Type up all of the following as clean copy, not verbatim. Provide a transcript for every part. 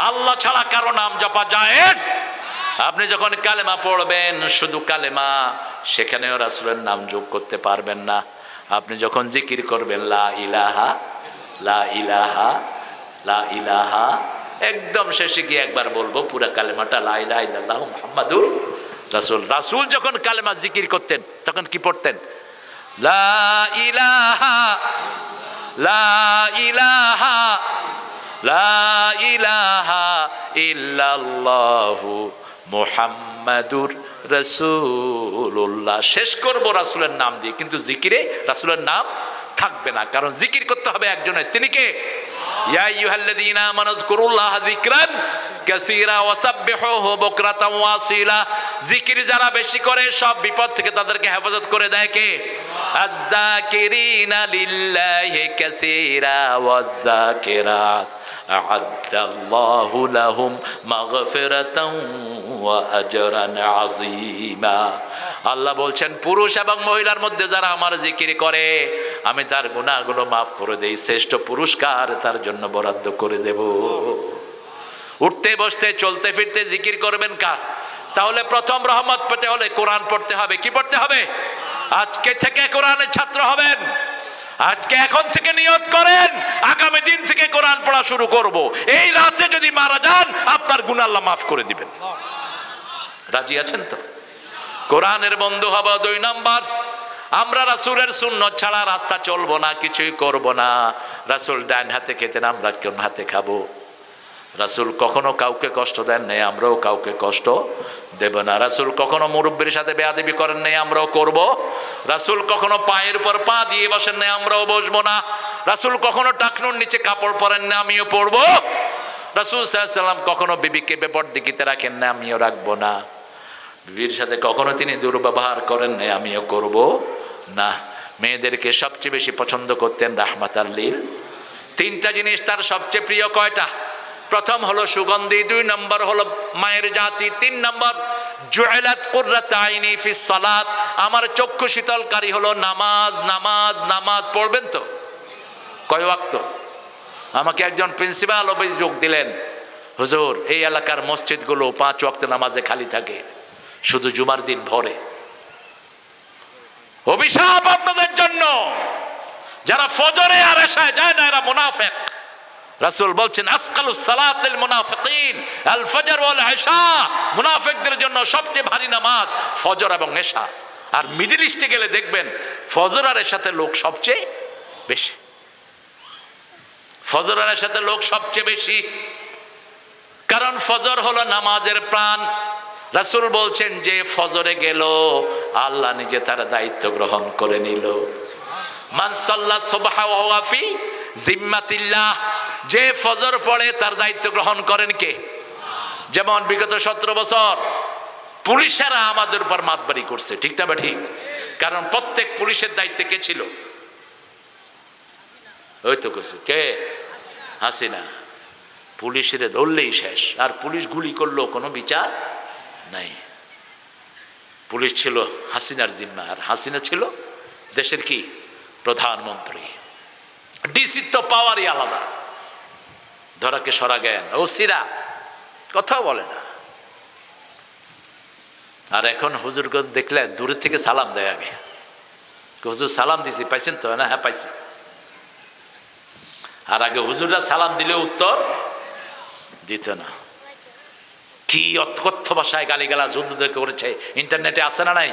আল্লাহ ছাড়া কারো নাম জপা জায়েজ। আপনি যখন কালেমা পড়বেন শুধু কালেমা, সেখানেও রাসূলের নাম যোগ করতে পারবেন না। আপনি যখন জিকির করবেন লা ইলাহা লা ইলাহা লা ইলাহা, একদম শেষে গিয়ে একবার বলবো পুরা কালেমাটা লা ইলাহা ইল্লাল্লাহু মুহাম্মাদুর রাসূল। রাসূল যখন কালেমা জিকির করতেন তখন কি পড়তেন? লা ইলাহা লা ইলাহা লা ইলাহা ইল্লাল্লাহু মুহাম্মাদুর রাসূলুল্লাহ। শেষ করবো রাসূলের নাম দিয়ে, কিন্তু জিকিরে রাসূলের নাম থাকবে না, কারণ জিকির করতে হবে একজনের। তিনি কে? ইয়া আইয়ুহাল্লাযীনা আমানু যকুরুল্লাহা যিকরান কাসীরা ওয়াসাব্বিহুহু বুকরাতাও ওয়াসীলা। জিকির যারা বেশি করে সব বিপদ থেকে তাদেরকে হেফাজত করে দেয় কে? আয-যাকিরিনা লিল্লাহি কাসীরা ওয়ায-যাকিরাত আ'আদ্দাল্লাহু লাহুম মাগফিরাতাও ওয়া আজরান আযীমা। আল্লাহ বলছেন পুরুষ এবং মহিলার মধ্যে যারা আমার জিকির করে আমি তার গুনাহগুলো মাফ করে দেই, শ্রেষ্ঠ পুরস্কার তার জন্য বরাদ্দ করে দেব। উঠতে বসতে চলতে ফিরতে জিকির করবেন কার? তাহলে প্রথম রহমত পেতে হলে কোরআন পড়তে হবে। কি পড়তে হবে? আজকে থেকে কোরআনের ছাত্র হবেন। আজকে এখন থেকে নিয়ত করেন আগামী দিন থেকে কোরআন পড়া শুরু করব। এই রাতে যদি মারা যান আপনার গুনাহ আল্লাহ মাফ করে দিবেন। রাজি আছেন তো? কোরআনের বন্ধু হব। 2 নাম্বার, আমরা রাসূলের সুন্নাত ছাড়া রাস্তা চলবো না, কিছুই করব না। রাসূল ডান হাতে খেতেন, আমরা কোন হাতে খাবো? রাসূল কখনো কাউকে কষ্ট দেন নাই, আমরাও কাউকে কষ্ট দেব না। রাসূল কখনো মুরব্বির সাথে বেয়াদবি করেন নাই, আমরাও করব। রাসূল কখনো পায়ের উপর পা দিয়ে বসেন নাই, আমরাও বসবো না। রাসূল কখনো টাকনুর নিচে কাপড় পরেন না, আমিও পরবো। রাসূল সাল্লাল্লাহু আলাইহি ওয়াসাল্লাম কখনো বিবিকে বেপরদিকিতে রাখেন না, আমিও রাখবো না। বিবির সাথে কখনো তিনি দুর্ব্যবহার করেন নাই, আমিও করব না। মেয়েদেরকে সবচেয়ে বেশি পছন্দ করতেন রাহমাতাল লিল। 3টা জিনিস তার সবচেয়ে প্রিয়। কয়টা? প্রথম হলো সুগন্ধি, 2 নম্বর হলো মায়ের জাতি, 3 নম্বর জুইলাত কুররাত আইনি ফিস সালাত, আমার চক্ষু শীতলকারী হলো নামাজ। নামাজ নামাজ পড়বেন তো? কয় ওয়াক্ত? আমাকে একজন প্রিন্সিপাল অভিযোগ দিলেন, হুজুর এই এলাকার মসজিদগুলো 5 ওয়াক্ত নামাজে খালি থাকে, শুধু জুমার দিন ভরে। অভিশাপ আপনাদের জন্য। যারা ফজরে আর এশায় যায় না এরা মুনাফিক। রাসূল বলছেন আসকালুস সালাতিল মুনাফিকিন আল ফজর ওয়াল ইশা। মুনাফিকদের জন্য সবচেয়ে ভারী নামাজ ফজর এবং এশা। আর মিডল ইস্টে গেলে দেখবেন ফজর আর এশাতে লোক সবচেয়ে বেশি। ফজর আর এশাতে লোক সবচেয়ে বেশি, কারণ ফজর হলো নামাজের প্রাণ। রাসূল বলছেন যে ফজরে গেল আল্লাহ নিজে তার দায়িত্ব গ্রহণ করে নিল। মান সাল্লা সুবহা ওয়া হুয়া ফি জিম্মাতিল্লাহ, যে ফজর পড়ে তার দায়িত্ব গ্রহণ করেন কে? যেমন বিগত 17 বছর পুলিশেরা আমাদের উপর মাতবাড়ি করছে, ঠিক না বা ঠিক? কারণ প্রত্যেক পুলিশের দায়িত্বে কে ছিল? ওই তো কইছে কে? হাসিনা। পুলিশের ধরলেই শেষ, আর পুলিশ গুলি করলো কোনো বিচার নাই। পুলিশ ছিল হাসিনার জিম্মা, আর হাসিনা ছিল দেশের কি? প্রধানমন্ত্রী। ডিসির তো পাওয়ারই আলাদা। ধরাকে সরা জ্ঞান, ওসিরা কথা বলে না। আর এখন হুজুর দেখলে দূরের থেকে সালাম দেয় আগে। হুজুর সালাম দিছি, পাইছেন তো? না, হ্যাঁ পাইছি। আর আগে হুজুররা সালাম দিলে উত্তর দিত না। কি অকথ্য ভাষায় গালিগালাজ হুজুরদের করেছে, ইন্টারনেটে আছে না নাই?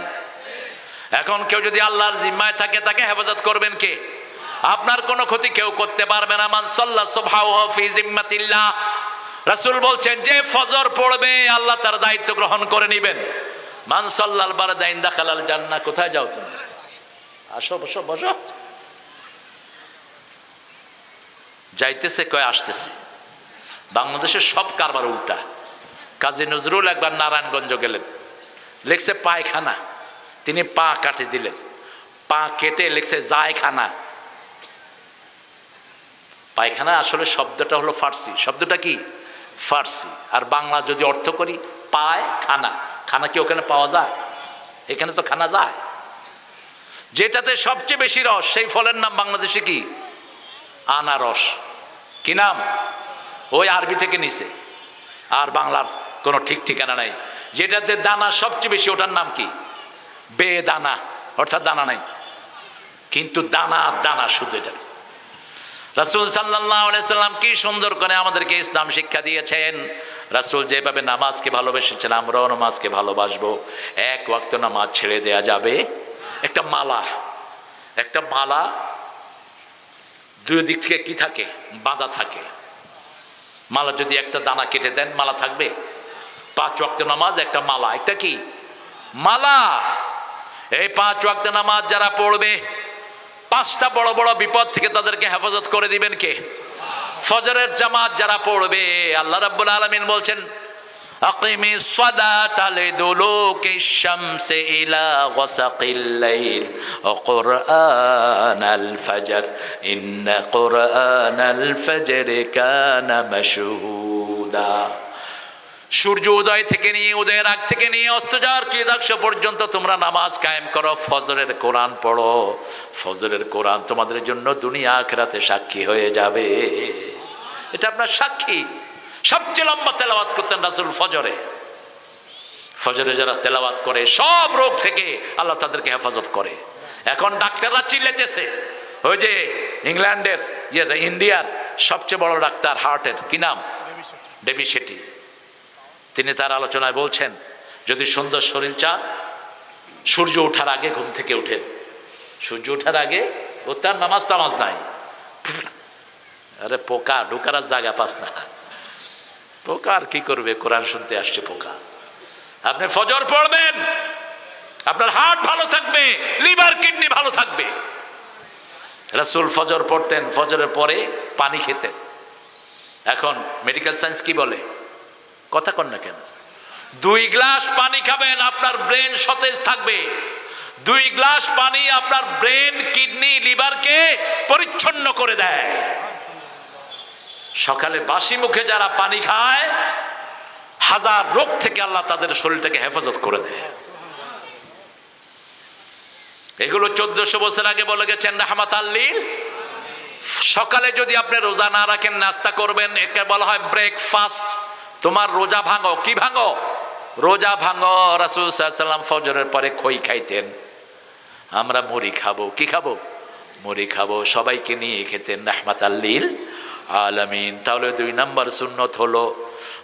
এখন কেউ যদি আল্লাহর জিম্মায় থাকে তাকে হেফাজত করবেন কে? আপনার কোনো ক্ষতি কেউ করতে পারবে না। মান সাল্লা সুবহানাহু ফি জিম্মাতিল্লাহ। রাসূল বলছেন যে ফজর পড়বে আল্লাহ তার দায়িত্ব গ্রহণ করে নেবেন। মান সাল্লাল বারদাইন দাখালাল জান্নাহ। কোথায় যাও তুমি? আসো, বসো বসো। যাইতেছে কয় আসতেছে। বাংলাদেশের সব কারবার উল্টা। কাজী নজরুল একবার নারায়ণগঞ্জ গেলেন, লিখছে পায়খানা, তিনি পা কাটে দিলেন, পা কেটে লিখছে জায়খানা। পায়খানা আসলে শব্দটা হলো ফার্সি। শব্দটা কি? ফার্সি। আর বাংলা যদি অর্থ করি পায় খানা। খানা কি ওখানে পাওয়া যায়? এখানে তো খানা যায়। যেটাতে সবচেয়ে বেশি রস সেই ফলের নাম বাংলাদেশে কি? আনারস। কি নাম? ওই আরবি থেকে নিছে। আর বাংলার কোনো ঠিক ঠিকানা নাই। যেটাতে দানা সবচেয়ে বেশি ওটার নাম কি? বেদানা, অর্থাৎ দানা নাই, কিন্তু দানা দানা শুধু। এটা রাসূল সাল্লাল্লাহু আলাইহি সাল্লাম কি সুন্দর করে আমাদেরকে ইসলাম শিক্ষা দিয়েছেন। রাসূল যেভাবে নামাজকে ভালোবেসেছেন আমরাও নামাজকে ভালোবাসবো। এক ওয়াক্ত নামাজ ছেড়ে দেয়া যাবে। একটা মালা দুই দিক থেকে কি থাকে? বাঁধা থাকে। মালা যদি একটা দানা কেটে দেন মালা থাকবে? 5 ওয়াক্ত নামাজ একটা মালা, একটা কি মালা। এই 5 ওয়াক্ত নামাজ যারা পড়বে 5টা বড় বড় বিপদ থেকে তাদেরকে হেফাজত করে দিবেন কে? ফজরের জামাত যারা পড়বে, আল্লাহ রাব্বুল আলামিন বলছেন আকিমিস সালাতা লিদুলুকিশ শামসি ইলা গাসাকিল লাইল ওয়া কুরআনাল ফাজর ইন্না কুরআনাল ফাজরি কানা মাশহুদা। সূর্য উদয় থেকে নিয়ে, উদয়ের আগ থেকে নিয়ে অস্ত যাওয়ার কৃতাংশ পর্যন্ত তোমরা নামাজ কায়েম করো, ফজরের কোরআন পড়ো। ফজরের কোরআন তোমাদের জন্য দুনিয়া আখিরাতে সাক্ষী হয়ে যাবে। এটা আপনার সাক্ষী। সবচেয়ে লম্বা তেলাওয়াত করতেন রাসূল ফজরে। ফজরে যারা তেলাওয়াত করে সব রোগ থেকে আল্লাহ তাদেরকে হেফাজত করে। এখন ডাক্তাররা চিল্লাইতেছে, ওই যে ইংল্যান্ডের ইন্ডিয়ার সবচেয়ে বড় ডাক্তার হার্টের, কি নাম? ডেভি শেট্টি। তিনি তার আলোচনায় বলছেন, যদি সুন্দর শরীর চান সূর্য ওঠার আগে ঘুম থেকে উঠেন। সূর্য ওঠার আগে ও তার নামাজ টামাজ নাই। আরে পোকা ঢুকার জায়গা পাস না। পোকা আর কি করবে? কোরআন শুনতে আসছে পোকা। আপনি ফজর পড়বেন, আপনার হার্ট ভালো থাকবে, লিভার কিডনি ভালো থাকবে। রাসূল ফজর পড়তেন, ফজরের পরে পানি খেতেন। এখন মেডিকেল সায়েন্স কি বলে? কথা কন না কেন? 2 গ্লাস পানি খাবেন, আপনার ব্রেন সতেজ থাকবে। 2 গ্লাস পানি আপনার ব্রেন, কিডনি, লিভারকে পরিচ্ছন্ন করে দেয়। সকালে বাসি মুখে যারা পানি খায় 1000 রোগ থেকে আল্লাহ তাদের শরীরটাকে হেফাজত করে দেয়। এগুলো 1400 বছর আগে বলে গেছেন রাহমাতাল লিল। সকালে যদি আপনি রোজা না রাখেন, নাস্তা করবেন, একে বলা হয় ব্রেকফাস্ট। তোমার রোজা ভাঙো। কি ভাঙো? রোজা ভাঙো। রাসূল সাল্লাল্লাহু আলাইহি ওয়াসাল্লাম ফজরের পরে খই খাইতেন। আমরা মুড়ি খাবো। কি খাবো? মুড়ি খাবো। সবাইকে নিয়ে খেতেন রাহমাতাল লিল আলামিন। তাহলে 2 নম্বর সুন্নত হলো,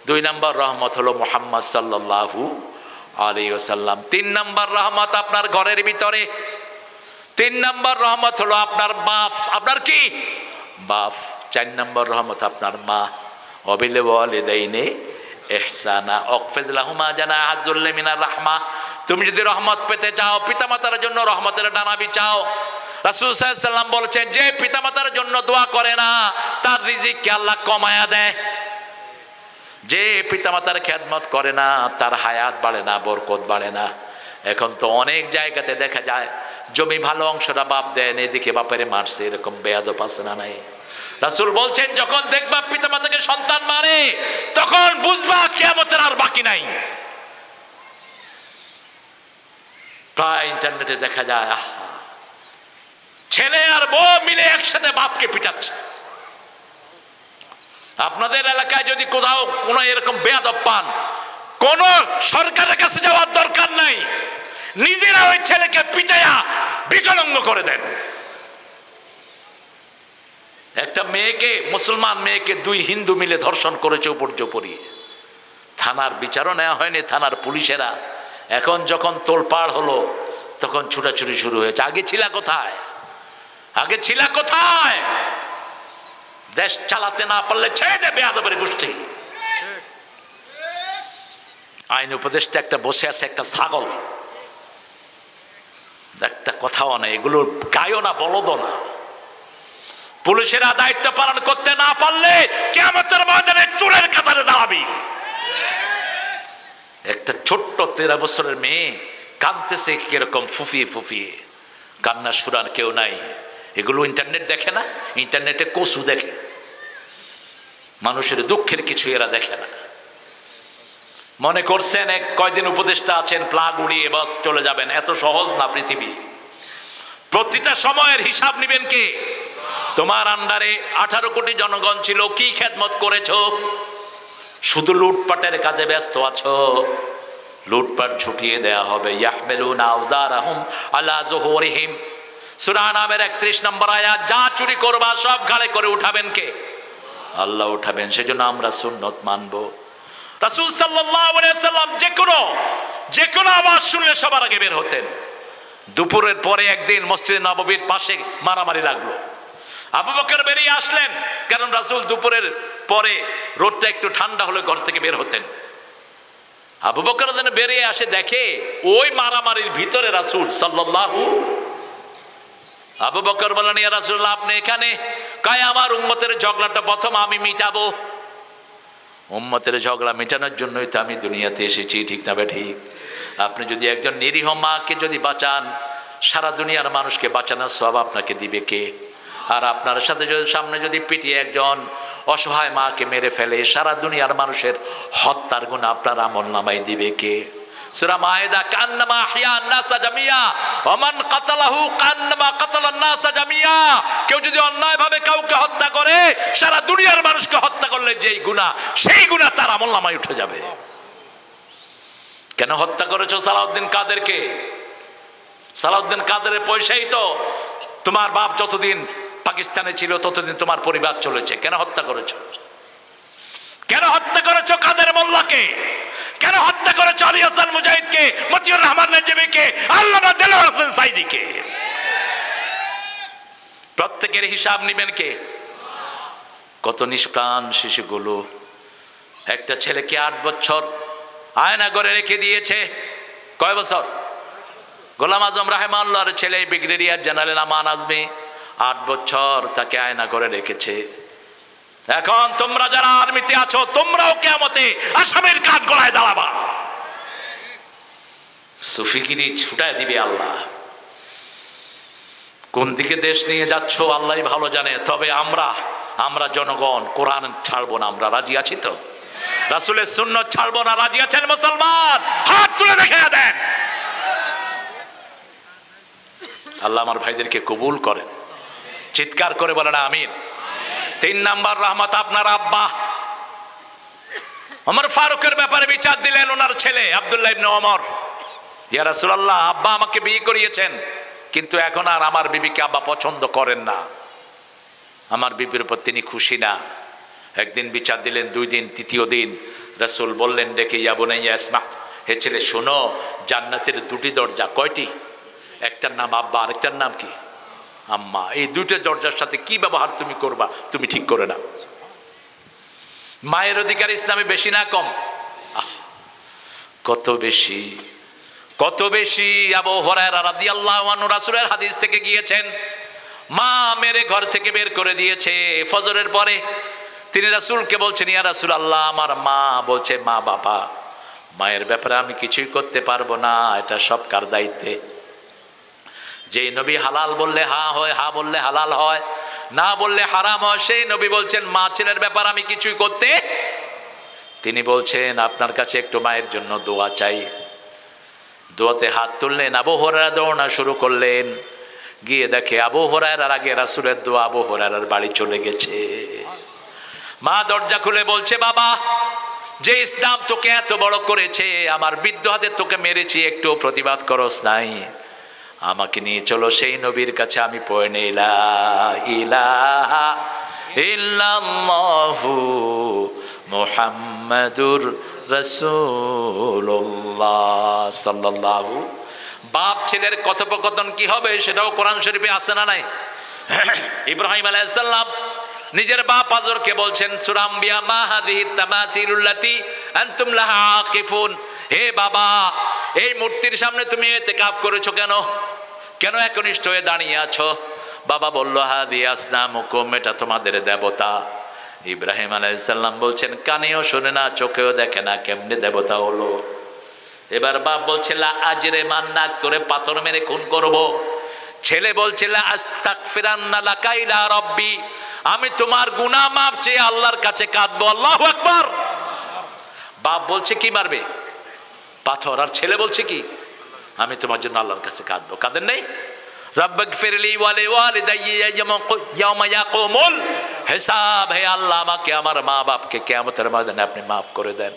2 নম্বর রহমত হলো মুহাম্মদ সাল্লাল্লাহু আলাইহি ওয়াসাল্লাম। 3 নম্বর রহমত আপনার ঘরের ভিতরে। 3 নম্বর রহমত হলো আপনার বাপ। আপনার কি? বাপ। 4 নম্বর রহমত আপনার মা। ওয়াবিল ওয়ালিদাইনি ইহসানা ওয়াকফিদ লাহুমা জানাহা যুল্লি মিনার রাহমা। তুমি যদি রহমত পেতে চাও, পিতামাতার জন্য রহমতের ডানা বিছাও। রাসূল সাল্লাল্লাহু আলাইহি ওয়াসাল্লাম বলেছেন, যে পিতামাতার জন্য দোয়া করে না তার রিজিককে আল্লাহ কমায়া দেয়। যে পিতামাতার খেদমত করে না তার হায়াত বাড়ে না, বরকত বাড়ে না। এখন তো অনেক জায়গাতে দেখা যায় জমি ভালো অংশটা বাপ দেন, এদিকে বাপেরে মারছে, এরকম বেয়াদব আছে না নাই? রাসূল বলছেন, যখন দেখবা পিতামাতাকে সন্তান মারে তখন বুঝবা কিয়ামতের আর বাকি নাই। প্রায় ইন্টারনেটে দেখা যায় ছেলে আর বউ মিলে একসাথে বাপকে পিটাচ্ছে। আপনাদের এলাকায় যদি কোথাও কোনো এরকম বেয়াদব পান, কোন সরকারের কাছে যাওয়ার দরকার নাই, নিজেরা ওই ছেলেকে পিটাইয়া বিকলাঙ্গ করে দেন। একটা মেয়েকে, মুসলমান মেয়েকে 2 হিন্দু মিলে ধর্ষণ করেছে উপর্য পরিয়ে। থানার বিচারও নেওয়া হয়নি, থানার পুলিশেরা। এখন যখন তোলপাড় হলো তখন ছুটাছুটি শুরু হয়েছে। আগে ছিলা কোথায়? আগে ছিলা কোথায়? দেশ চালাতে না পারলে ছেড়ে দে বেয়াদবের গোষ্ঠী। আইন উপদেষ্টা একটা বসে আছে, একটা ছাগল, একটা কথাও না, এগুলোর গায়ও না, বলদও না। পুলিশেরা দায়িত্ব পালন করতে না পারলে কিয়ামতের ময়দানে চোরের কাতারে দাঁড়াবি। একটা ছোট্ট 13 বছরের মেয়ে কাঁদতেছে কিরকম ফুফিয়ে ফুফিয়ে, কান্না শুরার কেউ নাই। এগুলো ইন্টারনেট দেখে না, ইন্টারনেটে কসু দেখে, মানুষের দুঃখের কিছু এরা দেখে না। মনে করছেন এক কয়দিন উপদেষ্টা আছেন, প্লাগ উড়িয়ে বাস চলে যাবেন? এত সহজ না পৃথিবী। প্রতিটা সময়ের হিসাব নিবেন কে? তোমার আন্ডারে 18 কোটি জনগণ ছিল, কি খেদমত করেছো? শুধু লুটপাটের কাজে ব্যস্ত আছো, লুটপাট ছুটিয়ে দেয়া হবে। ইয়াহমিলুনা আওজারহুম আলা যুহুরিহিম, সূরা নামের 31 নম্বর আয়াত। যা চুরি করবা সব ঘাড়ে করে উঠাবেন কে? আল্লাহ উঠাবেন। সেজন্য আমরা সুন্নত মানব। রাসূল সাল্লাল্লাহু আলাইহি ওয়াসাল্লাম যে কোনো আওয়াজ শুনলে সবার আগে বের হতেন। দুপুরের পরে একদিন মসজিদে নববীর পাশে মারামারি লাগলো। আবু বকর বেরিয়ে আসলেন, কারণ রাসূল দুপুরের পরে রোদটা একটু ঠান্ডা হলে ঘর থেকে বের হতেন। আবু বকর যেন বেরিয়ে আসে, দেখে ওই মারামারির ভিতরে রাসূল সাল্লাল্লাহু। আবু বকর বলেন, ইয়া রাসূলুল্লাহ আপনি এখানে? কয় আমার উম্মতের ঝগড়াটা প্রথম আমি মিটাবো। উম্মতের ঝগড়া মেটানোর জন্যই তো আমি দুনিয়াতে এসেছি, ঠিক না ঠিক? আপনি যদি একজন নিরীহ মাকে যদি বাঁচান, সারা দুনিয়ার মানুষকে বাঁচানোর সওয়াব আপনাকে দিবে কে? আর আপনার সাথে যদি সামনে যদি পিটিয়ে একজন অসহায় মাকে মেরে ফেলে, সারা দুনিয়ার মানুষের হত্যার গুণ আপনার আমলনামায় দিবে কে? সূরা মায়েদা, কান্নামা আহইয়া আন-নাস জামিয়া ওয়া মান কাতালাহু কান্নামা কাতালান নাস জামিয়া। কেউ যদি অন্যায়ভাবে কাউকে হত্যা করে, সারা দুনিয়ার মানুষকে হত্যা করলে যেই গুনাহ, সেই গুনাহ তার আমলনামায় উঠে যাবে। কেন হত্যা করেছো সালাউদ্দিন কাদেরকে? সালাউদ্দিন কাদেরের পয়সাই তো তোমার বাপ যতদিন পাকিস্তানে ছিল ততদিন তোমার পরিবার চলেছে। কেন হত্যা করেছো? কেন হত্যা করেছো কাদের মোল্লাকে? কেন হত্যা করেছো আলী হাসান মুজাহিদকে, মতিউর রহমান নজমীকে, আল্লামা দেলোয়ার হোসেন সাইদিকে? প্রত্যেকের হিসাব নেবেন কে? কত নিষ্প্রাণ শিশুগুলো। একটা ছেলেকে 8 বছর আয়না করে রেখে দিয়েছে। কয় বছর? গোলাম আজম রাহিমাহুল্লাহর ছেলে ব্রিগেডিয়ার জেনারেল আমান আজমি 8 বছর তাকে আয়না করে রেখেছে। এখন তোমরা যারা আর্মিতে আছো, তোমরাও কিয়ামতে আসামের কাঠ গলায় দাঁড়াবা। সুফিগিরি ছুটায় দিবে আল্লাহ। কোন দিকে দেশ নিয়ে যাচ্ছ আল্লাহই ভালো জানে। তবে আমরা জনগণ কোরআন ছাড়বো না। আমরা রাজি আছি তো? রাসূলের সুন্নাত ছাড়বো না। রাজি আছেন মুসলমান? হাত তুলে দেখিয়ে দেন। আল্লাহ আমার ভাইদেরকে কবুল করেন। চিৎকার করে বলেন আমিন। 3 নাম্বার রহমত আপনার আব্বা। ওমর ফারুকের ব্যাপারে বিচার দিলেন ওনার ছেলে আব্দুল্লাহ ইবনে ওমর। ইয়া রাসূলুল্লাহ, আব্বা আমাকে বিয়ে করিয়েছেন, কিন্তু এখন আর আমার বিবিকে আব্বা পছন্দ করেন না। আমার বিবির উপর তিনি খুশি না। একদিন বিচার দিলেন, 2 দিন, 3য় দিন রাসূল বললেন ডেকে, ইয়া বুনাইয়া ইসমা, হে ছেলে শোনো, জান্নাতের 2টি দরজা। কয়টি? একটার নাম আব্বা, আরেকটার নাম কি? আম্মা। এই 2টা দরজার সাথে কি ব্যবহার তুমি করবা তুমি ঠিক করে নাও। মায়ের অধিকার ইসলামে বেশি না কম? কত বেশি, কত বেশি। আবু হুরায়রা রাদিয়াল্লাহু আনহু রাসূলের হাদিস থেকে গিয়েছেন, মা মেরে ঘর থেকে বের করে দিয়েছে ফজরের পরে। তিনি রাসূলকে বলছেন, ইয়া রাসূলুল্লাহ, আমার মা বলছে, মা বাবা, মায়ের ব্যাপারে আমি কিছুই করতে পারবো না, এটা সব কার দায়িত্বে? যেই নবী হালাল বললে হা হয়, হা বললে হালাল হয়, না বললে হারাম হয়, সেই নবী বলছেন মা ছেলের ব্যাপার আমি কিছুই করতে। তিনি বলছেন আপনার কাছে একটু মায়ের জন্য দোয়া চাই। দোয়াতে হাত তুললেন, আবু হুরায়রা দৌড়ানো শুরু করলেন। গিয়ে দেখে আবু হুরায়রার আগে রাসূলের দোয়া আবু হুরায়রার বাড়ি চলে গেছে। মা দরজা খুলে বলছে, বাবা, যে ইসলাম তোকে এত বড় করেছে, আমার বৃদ্ধ হাতে তোকে মেরেছি, একটু প্রতিবাদ করস নাই, আমাকে নিয়ে চলো সেই নবীর কাছে। আমি পড়ে নেই লা ইলাহা ইল্লাল্লাহু মুহাম্মাদুর রাসূলুল্লাহ সাল্লাল্লাহু। বাপ ছেলের কথোপকথন কি হবে সেটাও কোরআন শরীফে আছে না নাই? ইব্রাহিম আলাইহিস সালাম নিজের বাপ আজরকে বলছেন, সূরা আম্বিয়া, মা হাযিহি তামাসিলুল্লাতী আনতুম লাহা আকিফুন। হে বাবা, এই মূর্তির সামনে তুমি ইতিকাফ করেছো কেন? কেন একনিষ্ঠ হয়ে দাঁড়িয়ে আছো? বাবা বলল, হাদি আসনামুকুম, এটা তোমাদের দেবতা। ইব্রাহিম আলাইহিস সালাম বলছেন, কানেও শোনে না, চোখেও দেখে না, কেমনে দেবতা হলো? এবার বাপ বলছে, লা আজরে মান্না, করে পাথর মেরে খুন করব। ছেলে বলছে, লা আস্তাগফিরান্না লাকা ইলা রাব্বি, আমি তোমার গুনাহ মাফ চেয়ে আল্লাহর কাছে কাঁদবো। আল্লাহু আকবার। বাপ বলছে কি মারবে? পাথর। আর ছেলে বলছে কি? আমি তোমার জন্য আল্লাহর কাছে কাঁদবো। কাঁদেন নেই? রব্বিগফিরলি ওয়া লিওয়ালিদাইয়া ইয়াওমা ইয়াকুমুল হিসাব, হে আল্লাহ আমাকে আমার মা বাপকে কিয়ামতের ময়দানে আপনি মাফ করে দেন।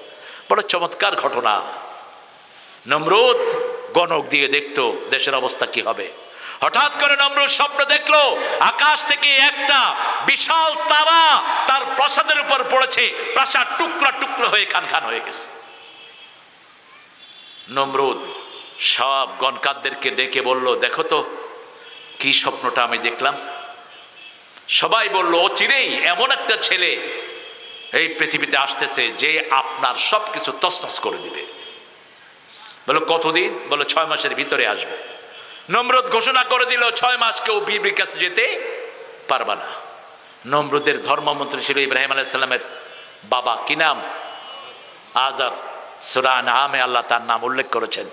বড় চমৎকার ঘটনা। নমরুদ গণক দিয়ে দেখতো দেশের অবস্থা কি হবে। হঠাৎ করে নমরুদ স্বপ্ন দেখলো আকাশ থেকে একটা বিশাল তারা তার প্রাসাদের উপর পড়েছে, প্রাসাদ টুকরা টুকরো হয়ে খান খান হয়ে গেছে। নমরুদ সব গণকারদেরকে ডেকে বলল, দেখো তো কি স্বপ্নটা আমি দেখলাম। সবাই বলল, অচিরেই এমন একটা ছেলে এই পৃথিবীতে আসতেছে যে আপনার সবকিছু তছনছ করে দিবে। বলো কতদিন? বলো 6 মাসের ভিতরে আসবে। নমরুদ ঘোষণা করে দিল 6 মাস কেউ বিবির কাছে যেতে পারবা না। নমরুদের ধর্মমন্ত্রী ছিল ইব্রাহিম আলাইহিস সালামের বাবা, কি নাম? আজার। সূরা আনআমে আল্লাহ তার নাম উল্লেখ করেছেন।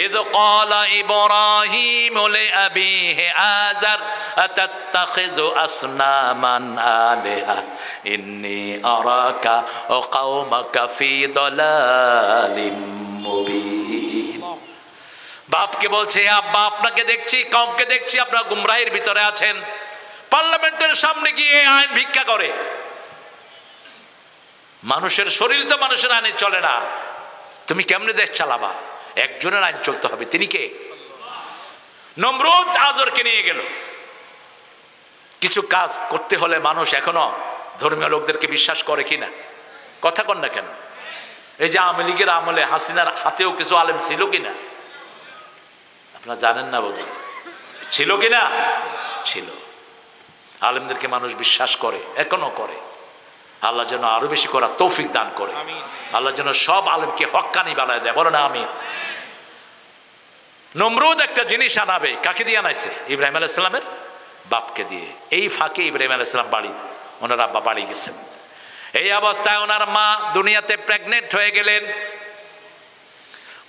ইয ক্বালা ইব্রাহিম লিআবিহি আজার আতাত্তাখিযু আসনামান আলিহা ইন্নী আরাকা ওয়া কওমাকা ফি দালালিম মুবিন। বাপকে বলছে, আব্বা আপনাকে দেখছি, কওমকে দেখছি আপনারা গুমরাহির ভিতরে আছেন। পার্লামেন্টের সামনে গিয়ে আইন ভিক্ষা করে। মানুষের শরীর তো মানুষের আইনে চলে না, তুমি কেমনে দেশ চালাবা? একজনের আইন চলতে হবে, তিনি কে? নমরুদ আজরকে নিয়ে গেল। কিছু কাজ করতে হলে মানুষ এখনো ধর্মীয় লোকদেরকে বিশ্বাস করে কিনা? কথা কন না কেন? এই যে আওয়ামী লীগের আমলে হাসিনার হাতেও কিছু আলেম ছিল কিনা? আপনারা জানেন না বোধহয়, ছিল কিনা? ছিল। আলেমদেরকে মানুষ বিশ্বাস করে, এখনো করে। আল্লাহ যেন আরো বেশি করার তৌফিক দান করে। আল্লাহ যেন সব আলেমকে হক্কানি বানায় দেয়, বলো না আমিন। নমরুদ একটা জিনিস আনাবে, কাকে দিয়ে আনাইছে? ইব্রাহিম আলাইহিস সালামের বাপকে দিয়ে। এই ফাঁকে ইব্রাহিম আলাইহিস সালাম বাড়ি, ওনার আব্বা বাড়ি গেছেন। এই অবস্থায় ওনার মা দুনিয়াতে প্রেগনেন্ট হয়ে গেলেন।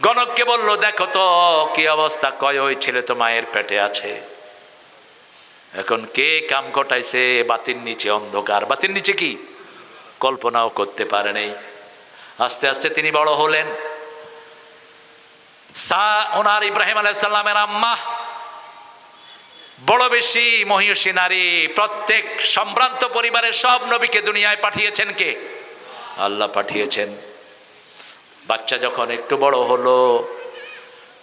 গণককে বলল, দেখো তো কি অবস্থা। কয় ওই ছেলে তো মায়ের পেটে আছে। এখন কে কাম ঘটাইছে? বাতির নিচে অন্ধকার। বাতির নিচে কি? কল্পনাও করতে পারে নাই। আস্তে আস্তে তিনি বড় হলেন। ওনার ইব্রাহিম আলাইহিস সালামের আম্মা বড় বেশি মহিষী নারী। প্রত্যেক সম্ভ্রান্ত পরিবারের সব নবীকে দুনিয়ায় পাঠিয়েছেন কে? আল্লাহ পাঠিয়েছেন। বাচ্চা যখন একটু বড় হলো,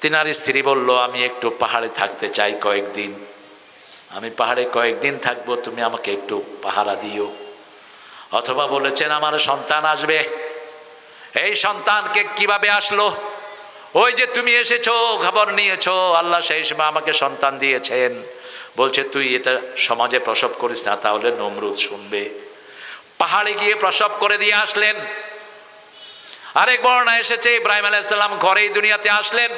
তিনার স্ত্রী বলল, আমি একটু পাহাড়ে থাকতে চাই কয়েকদিন। আমি পাহাড়ে কয়েকদিন থাকবো, তুমি আমাকে একটু পাহারা দিও। অথবা বলেছেন আমার সন্তান আসবে। এই সন্তানকে কিভাবে আসলো? ওই যে তুমি এসেছো, খবর নিয়েছো, আল্লাহ সেই সময় আমাকে সন্তান দিয়েছেন। বলছে তুই এটা সমাজে প্রসব করিস না, তাহলে নমরুদ শুনবে। পাহাড়ে গিয়ে প্রসব করে দিয়ে আসলেন। আরেক বর্ণনা এসেছে ইব্রাহিম আলাইহিস সালাম ঘরেই দুনিয়াতে আসলেন।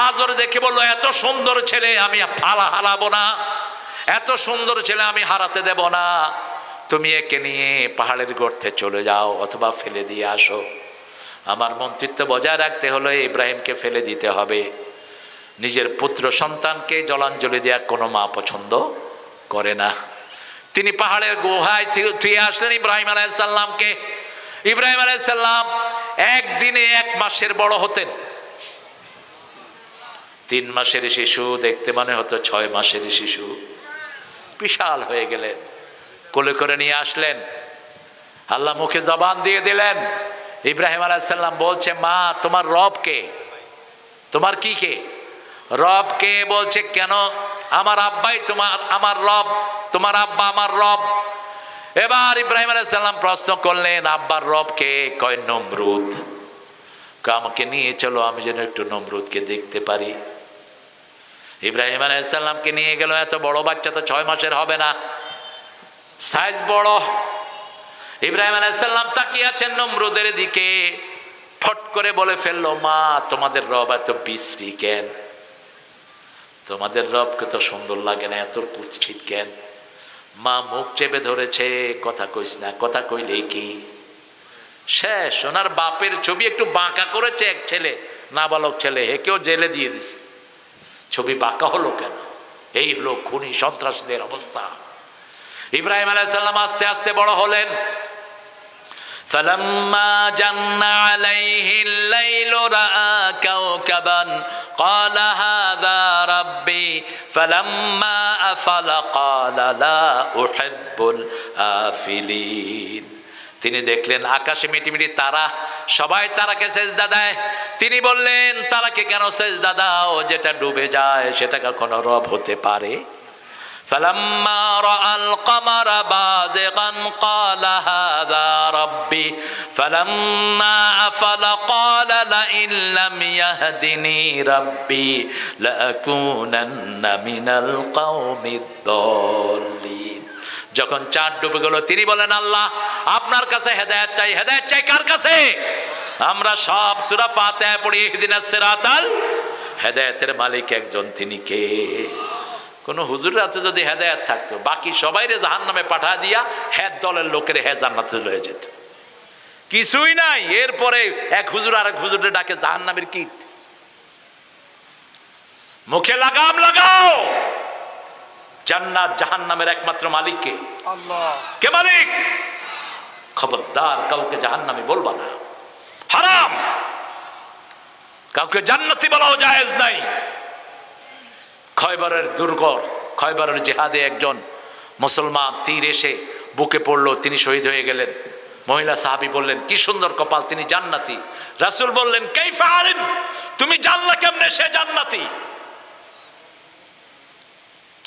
আজর দেখে বলল, এত সুন্দর ছেলে আমি হারাবো না, এত সুন্দর ছেলে আমি হারাতে দেব না। তুমি একে নিয়ে পাহাড়ের গর্তে চলে যাও অথবা ফেলে দিয়ে আসো। আমার মন্ত্রিত্ব বজায় রাখতে হলে ইব্রাহিমকে ফেলে দিতে হবে। নিজের পুত্র সন্তানকে জলাঞ্জলি দেওয়া কোনো মা পছন্দ করে না। তিনি পাহাড়ের গুহায় থুয়ে আসলেন ইব্রাহিম আলাইহিস সালামকে। ইব্রাহিম আলাইহিস সালাম একদিনে 1 মাসের বড় হতেন। 3 মাসের শিশু দেখতে মনে হতো 6 মাসের শিশু। বিশাল হয়ে গেলেন। কোলে করে নিয়ে আসলেন। আল্লাহ মুখে জবান দিয়ে দিলেন। ইব্রাহিম আলাইহিস সালাম বলছে, মা তোমার রব কে? তোমার কি কে? রব কে? বলছে কেন? আমার আব্বাই আমার রব, তোমার আব্বা আমার রব। এবার ইব্রাহিম আলাইহিস সালাম প্রশ্ন করলেন, আব্বার রব কে? কয় নমরুদ। আমাকে নিয়ে চলো, আমি যেন একটু নমরুদকে দেখতে পারি। ইব্রাহিম আলাইহিস সালামকে নিয়ে গেল। এত বড় বাচ্চা তো 6 মাসের হবে না, সাইজ বড়। ইব্রাহিম আলাইহিস সালাম তাকিয়ে আছেন নমরুদের দিকে। ফট করে বলে ফেললো, মা তোমাদের রব এত বিশ্রী কেন? তোমাদের রবকে তো সুন্দর লাগে না, এত কুৎসিত কেন? মা মুখ চেপে ধরেছে, কথা কইস না, কথা কইলে কি শেষ। ওনার বাপের ছবি একটু বাঁকা করেছে এক ছেলে, নাবালক ছেলে, হেকেও জেলে দিয়ে দিছে। ছবি বাঁকা হলো কেন? এই হলো খুনি সন্ত্রাসীদের অবস্থা। ইব্রাহিম আলাইহিস সালাম আস্তে আস্তে বড় হলেন। فلما جن عليه الليل رأى كوكبا قال هذا ربي ফালাম্মা আফালা ক্বালা লা উহিব্বুল আফিলিন। তিনি দেখলেন আকাশে মিটিমিটি তারা, সবাই তারাকে সেজদা দেয়। তিনি বললেন, তারাকে কেন সেজদা দাও? যেটা ডুবে যায় সেটা কখনো রব হতে পারে? ফালাম্মা রাআল কমারা বাযিগান ক্বালা হাযা রাব্বি ফালাম্মা আফালা ক্বালা লা ইন লাম ইয়াহদিনি রাব্বি লাআকুনান্না মিনাল কওমিদ দাল্লিন। যখন চাঁদ ডুবে গেল তিনি বলেন, আল্লাহ আপনার কাছে হেদায়েত চাই। হেদায়েত চাই কার কাছে? আমরা সব সূরা ফাতিহা পড়ি ইহদিনাস সিরাতাল, হেদায়েতের মালিক একজন, তিনি কে? কোন হুজুরের হাতে যদি হেদায়েত থাকতো বাকি সবাইরে জাহান্নামে পাঠা দিয়া হেদ দলের লোকের হে জান্নাতে লয়ে যেত। কিছুই নাই। এরপরে এক হুজুর আরেক হুজুরে ডাকে জাহান্নামের কীট। মুখে লাগাম লাগাও। জান্নাত জাহান্নামের একমাত্র মালিক কে? আল্লাহ। কে মালিক? খবরদার কাউকে জাহান্নামী বলবা না, হারাম। কাউকে জান্নাতি বলাও জায়েজ নাই। খয়বরের দুর্গ, খয়বরের জিহাদে একজন মুসলমান তীর এসে বুকে পড়লো, তিনি শহীদ হয়ে গেলেন। মহিলা সাহাবী বললেন, কি সুন্দর কপাল, তিনি জান্নাতি। রাসূল বললেন, কাইফা আলিম, তুমি জানলা কেমনে সে জান্নাতি?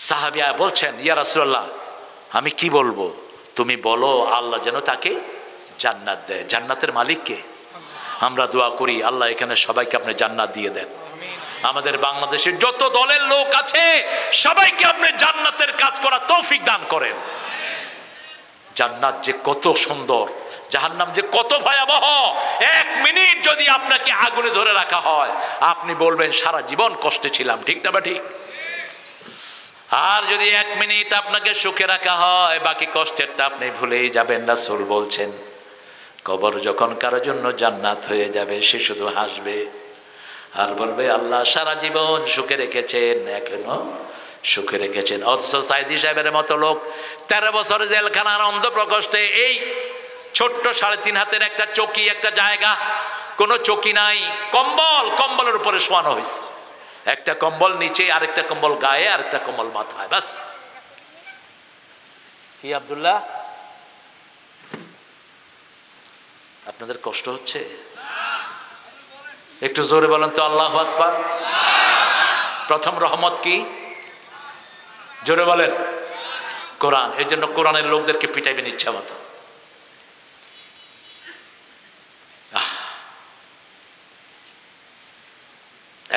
সাহাবিয়া বলছেন, ইয়া রাসূলুল্লাহ আমি কি বলবো? তুমি বলো আল্লাহ যেন তাকে জান্নাত দেয়। জান্নাতের মালিক কে? আমরা দোয়া করি আল্লাহ এখানে সবাইকে আপনি জান্নাত দিয়ে দেন। আমাদের বাংলাদেশের যত দলের লোক আছে সবাইকে আপনি জান্নাতের কাজ করা তৌফিক দান করেন। জান্নাত যে কত সুন্দর, জাহান্নাম যে কত ভয়াবহ। এক মিনিট যদি আপনাকে আগুনে ধরে রাখা হয় আপনি বলবেন সারা জীবন কষ্টে ছিলাম, ঠিক না বা ঠিক? আর যদি এক মিনিট আপনাকে সুখে রাখা হয় বাকি কষ্টেরটা আপনি ভুলেই যাবেন। রাসূল বলছেন কবর যখন কারোর জন্য জান্নাত হয়ে যাবে সে শুধু হাসবে আর বলবে আল্লাহ সারা জীবন সুখে রেখেছেন, এখনো সুখে রেখেছেন। অথচ সাইদি সাহেবের মতো লোক 13 বছর জেলখানার অন্ধ প্রকোষ্ঠে, এই ছোট্ট 3.5 হাতের একটা চকি, একটা জায়গা, কোনো চকি নাই, কম্বল, কম্বলের উপরে শোয়ানো হয়েছে। একটা কম্বল নিচে, আরেকটা কম্বল গায়ে, আরেকটা কম্বল মাথায়, বাস। কি আব্দুল্লাহ আপনাদের কষ্ট হচ্ছে? একটু জোরে বলেন তো আল্লাহু আকবার। প্রথম রহমত কি? জোরে বলেন। কোরআন। এই জন্য কোরআনের লোকদেরকে পিটাইবেন ইচ্ছা মতো।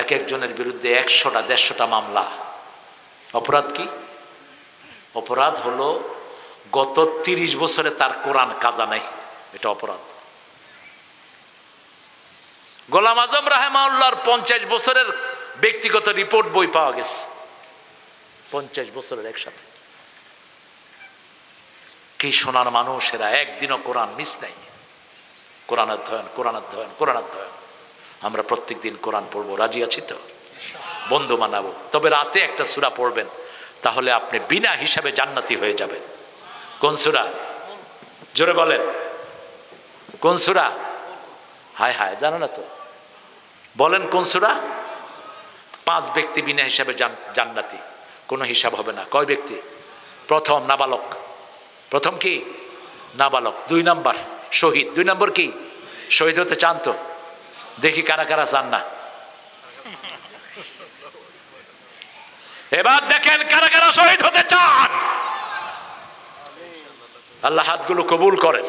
এক একজনের বিরুদ্ধে 100টা 150টা মামলা। অপরাধ কি? অপরাধ হলো গত 30 বছরে তার কোরআন কাজা নাই, এটা অপরাধ। গোলাম আজম রাহেমাউল্লাহর 50 বছরের ব্যক্তিগত রিপোর্ট বই পাওয়া গেছে, 50 বছরের একসাথে। কি সোনার মানুষেরা, একদিনও কোরআন মিস নাই। কোরআন অধ্যয়ন, কোরআন অধ্যয়ন, কোরআন অধ্যয়ন। আমরা প্রত্যেক দিন কোরআন পড়বো, রাজি আছি তো? বন্ধু বানাবো। তবে রাতে একটা সূরা পড়বেন, তাহলে আপনি বিনা হিসাবে জান্নাতি হয়ে যাবেন। কোন সূরা? জোরে বলেন। কোন সূরা? হায় হায়, জানো না তো? বলেন কোন সূরা? 5 ব্যক্তি বিনা হিসাবে জান্নাতি, কোনো হিসাব হবে না। কয় ব্যক্তি? প্রথম নাবালক। প্রথম কি? নাবালক। 2 নম্বর শহীদ। 2 নম্বর কি? শহীদ হতে চান তো? দেখি কারা কারা চান না। এবার দেখেন কারা কারা শহীদ হতে চান। আল্লাহ হাতগুলো কবুল করেন।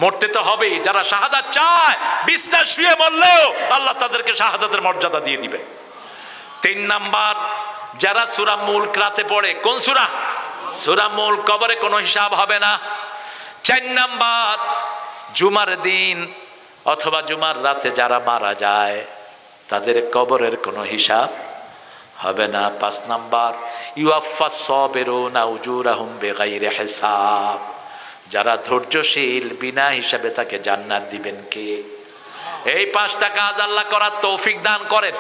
মরতে তো হবেই। যারা শাহাদাত চায় বিছনা শুয়ে মরলেও আল্লাহ তাদেরকে শাহাদাতের মর্যাদা দিয়ে দিবেন। 3 নাম্বার, যারা সূরা মুলক রাতে পড়ে। কোন সূরা? সূরা মুলক। কবরে কোনো হিসাব হবে না। 4 নাম্বার, জুমার দিন অথবা জুমার রাতে যারা মারা যায় তাদের কবরের কোনো হিসাব হবে না। 5 নাম্বার, ইউয়াফাস সাবিরুনা উজুরাহুম বিগাইরি হিসাব। যারা ধৈর্যশীল বিনা হিসাবে তাকে জান্নাত দিবেন কে? এই 5টা কাজ আল্লাহ করার তৌফিক দান করেন।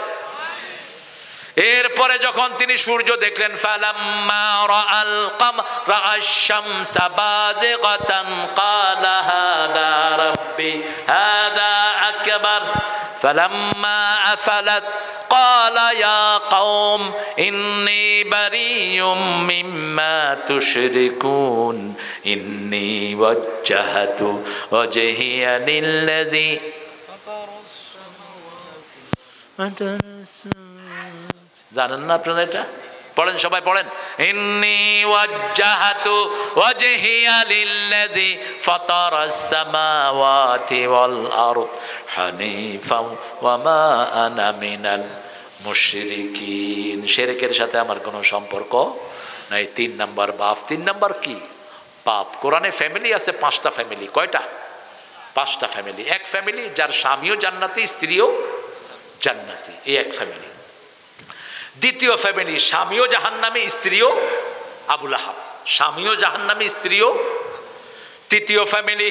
এরপরে যখন তিনি সূর্য দেখলেন, ফালাম্মা রাআল কামরা আশ-শামসা বাযিগাতান ক্বালা হাযা রাব্বি হাযা আকবার ফালাম্মা আফালাত قال يا قوم إني بريء مما تشركون إني وجهت وجهي للذي জানেন না আপনারা এটা? পড়েন, সবাই পড়েন। ইন্নী ওয়াজ্জাহাতু ওয়াজহিয়া লিল্লাযী ফাতারাস সামাওয়াতি ওয়াল আরদ হানিফা ওয়া মা আনা মিনাল মুশরিকিন। শিরকের সাথে আমার কোনো সম্পর্ক নাই। 3 নাম্বার বাপ। 3 নাম্বার কি? পাপ। কোরআনে ফ্যামিলি আছে 5টা ফ্যামিলি। কয়টা? 5টা ফ্যামিলি। এক ফ্যামিলি যার স্বামীও জান্নাতি, স্ত্রীও জান্নাতি, এই এক ফ্যামিলি। দ্বিতীয় ফ্যামিলি স্বামীও জাহান্নামী, স্ত্রীও আবু লাহাব, স্বামীও জাহান্নামী, স্ত্রীও। তৃতীয় ফ্যামিলি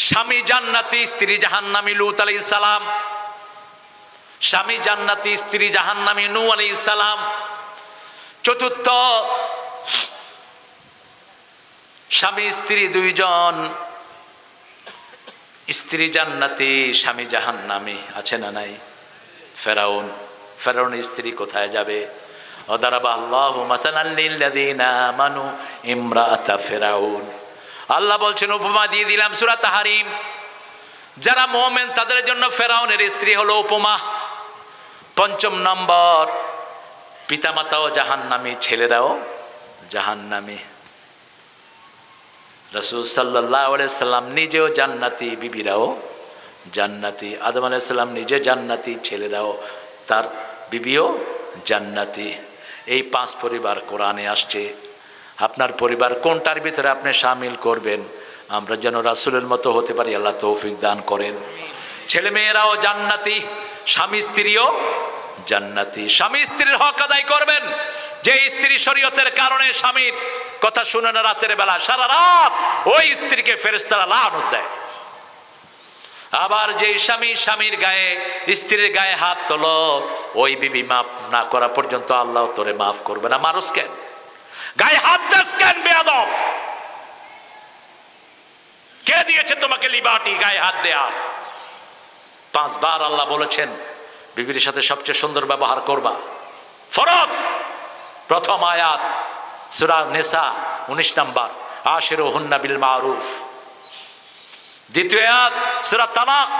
স্বামী জান্নাতি, স্ত্রী জাহান্নামী, লূত আলাইহিস সালাম। স্বামী জান্নাতি, স্ত্রী জাহান্নামী, নূহ আলাইহিস সালাম। চতুর্থ স্বামী স্ত্রী 2 জন, স্ত্রী জান্নাতি, স্বামী জাহান্নামী। আছে না নাই? ফেরাউন, ফেরাউনের স্ত্রী কোথায় যাবে? ওয়াদারাবা আল্লাহু মাসালান লিল্লাযীনা আমানু ইমরাআতা ফিরাউন। আল্লাহ বলছেন উপমা দিয়ে দিলাম সূরা তাহরিম। যারা মুমিন তাদের জন্য ফেরাউনের স্ত্রী হলো উপমা। 5ম নম্বর, পিতামাতাও জাহান্নামী, ছেলেরাও জাহান্নামী। রাসূল সাল্লাল্লাহু আলাইহি সাল্লাম নিজেও জান্নাতি, বিবিরাও জান্নাতি। আদম আলাইহিস সালাম নিজে জান্নাতি, ছেলেরাও, তার বিবিও জান্নাতি। এই 5 পরিবার কোরআনে আসছে। আপনার পরিবার কোনটার ভিতরে আপনি শামিল করবেন? আমরা যেন রাসূলের মতো হতে পারি, আল্লাহ তৌফিক দান করেন। ছেলে মেয়েরাও জান্নাতি, স্বামী স্ত্রীও জান্নাতি। স্বামী স্ত্রীর হক আদায় করবেন। যে স্ত্রী শরীয়তের কারণে স্বামীর কথা শুনে না রাতের বেলা, সারা রাত ওই স্ত্রীকে ফেরেশতারা লানত দেয়। আবার যে স্বামী স্বামীর গায়ে, স্ত্রীর গায়ে হাত তোলো, ওই বিবি মাফ না করা পর্যন্ত আল্লাহ তোরে মাফ করবে না। মানুষ কেন গায়ে হাত দাস কেন? বেয়াদব, কে দিয়েছে তোমাকে লিবার্টি গায়ে হাত দেওয়ার? 5 বার আল্লাহ বলেছেন বিবির সাথে সবচেয়ে সুন্দর ব্যবহার করবা, ফরজ। প্রথম আয়াত সূরা নিসা 19 নম্বর, আশিরুহুন্না বিল মারুফ। দ্বিতীয় আয়াত সূরা তালাক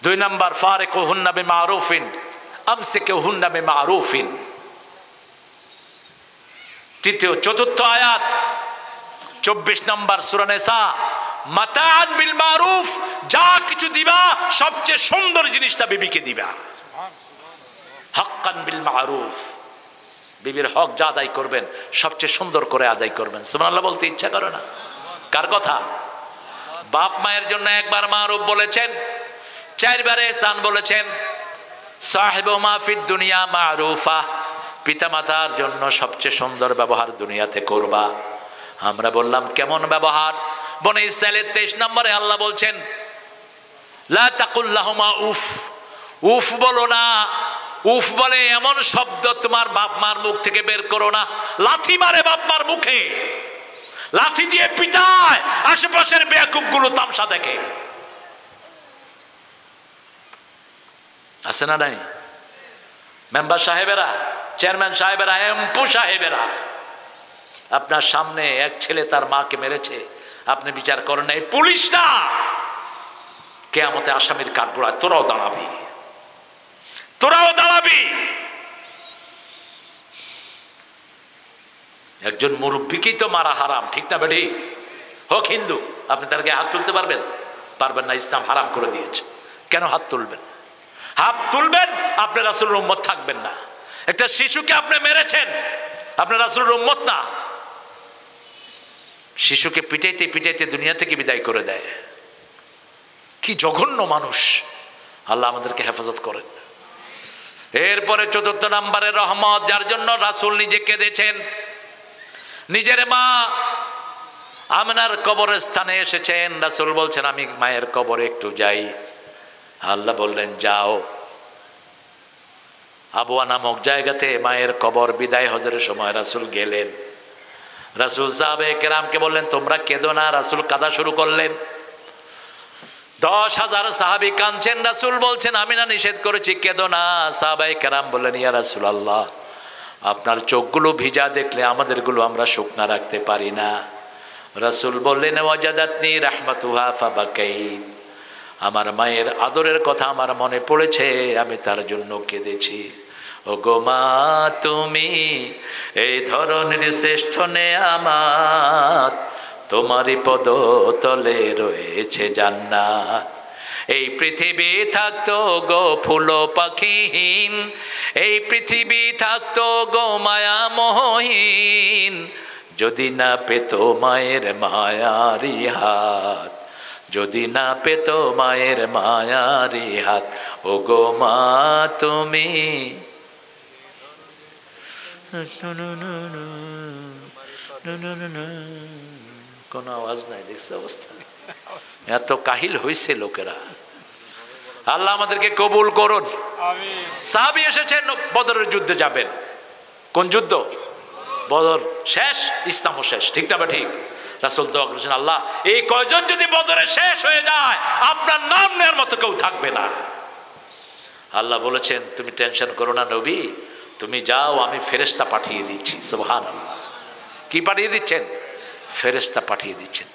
2 নম্বর, ফারিকুহুন্না বিমারুফিন আমসিকুহুন্না বিমারুফিন। চতুর্থ আয়াত 24 নম্বর সূরা নিসা, মাতাআন বিল মারুফ। যা কিছু দিবা সবচেয়ে সুন্দর জিনিসটা বিবিকে দিবা। হাক্কান বিল মারুফ, বিবির হক যা আদায় করবেন সবচেয়ে সুন্দর করে আদায় করবেন। সুবহানাল্লাহ বলতে ইচ্ছা করে না? কার কথা? বাপ মায়ের জন্য একবার মারুফ বলেছেন, 4 বারে ইহসান বলেছেন। সাহিবুমা ফিদ দুনিয়া মারুফা, পিতা মাতার জন্য সবচেয়ে সুন্দর ব্যবহার দুনিয়াতে করবা। আমরা বললাম কেমন ব্যবহার? বনে ইসরাইলের 23 নম্বরে আল্লাহ বলছেন, লা তাকুল লাহুমা উফ। উফ বলো না। উফ বলে এমন শব্দ তোমার বাপ মার মুখ থেকে বের করো না। লাথি মারে বাপ মার মুখে, লাথি দিয়ে পিটায়, আশেপাশের বেয়াকুব গুলো তামসা দেখে। আছে না নাই? মেম্বার সাহেবেরা, চেয়ারম্যান সাহেবেরা, এমপি সাহেবেরা, আপনার সামনে এক ছেলে তার মাকে মেরেছে, আপনি বিচার করেন না। এই পুলিশটা কিয়ামতে আসামির কাঠগড়ায় তোরাও দাঁড়াবি, তোরাও দাঁড়াবি। একজন মুরব্বীকেই তো মারা হারাম, ঠিক না বেঠিক? হোক হিন্দু, আপনি তার গায়ে হাত তুলতে পারবেন? পারবেন না। ইসলাম হারাম করে দিয়েছে। কেন হাত তুলবেন? হাত তুলবেন, আপনি রাসূলের উম্মত থাকবেন না। একটা শিশুকে আপনি মেরেছেন, আপনি রাসূলের উম্মত না। শিশুকে পিটাইতে পিটাইতে দুনিয়া থেকে বিদায় করে দেয়। কি জঘন্য মানুষ! আল্লাহ আমাদেরকে হেফাজত করেন। এরপরে 4 নম্বরের রহমত, যার জন্য রাসূল নিজে কেঁদেছেন। নিজের মা আমিনার কবরস্থানে এসেছেন, রাসূল বলছেন আমি মায়ের কবরে একটু যাই। আল্লাহ বললেন যাও। আবওয়া নামক জায়গাতে মায়ের কবর। বিদায় হজের সময় রাসূল গেলেন। রাসূল সাহাবায়ে কেরামকে বললেন তোমরা কেঁদো না। রাসূল কাঁদা শুরু করলেন। 10,000 সাহাবী কাঁদছেন, রাসূল বলছেন আমি না নিষেধ করেছি, কেঁদো না। সাহাবায়ে কেরাম বললেন ইয়া রাসূলুল্লাহ, আপনার চোখগুলো ভিজা দেখলে আমাদেরগুলো আমরা শুকনা রাখতে পারি না। রাসূল বললেন ওয়াজাদাতনি রাহমাতুহা ফাবাকাইত, আমার মায়ের আদরের কথা আমার মনে পড়েছে, আমি তার জন্য কেঁদেছি। ও গো মা, তুমি এই ধরনের শ্রেষ্ঠ নেয়ামত, তোমারই পদতলে রয়েছে জান্নাত। এই পৃথিবী থাকতো গো ফুল পাখিহীন, এই পৃথিবী থাকতো গো মায়া মোহহীন, যদি না পেত মায়ের মায়ারি হাত, যদি না পেত মায়ের মায়ারি হাত। ও গো মা তুমি, কোন আওয়াজ নাই, দেখছে অবস্থা, এত কাহিল হয়েছে লোকেরা। আল্লাহ আমাদেরকে কবুল করুন। সাহাবী এসেছেন বদরের যুদ্ধে যাবেন। কোন যুদ্ধ? বদর শেষ, ইসলামও শেষ, ঠিক না? ঠিক। রাসূল দোয়া করেছেন, আল্লাহ এই কয়জন যদি বদরে শেষ হয়ে যায় আপনার নাম নেওয়ার মতো কেউ থাকবে না। আল্লাহ বলেছেন তুমি টেনশন করো না নবী, তুমি যাও, আমি ফেরেশতা পাঠিয়ে দিচ্ছি। সুবহানাল্লাহ। কি পাঠিয়ে দিচ্ছেন? ফেরেশতা পাঠিয়ে দিচ্ছেন।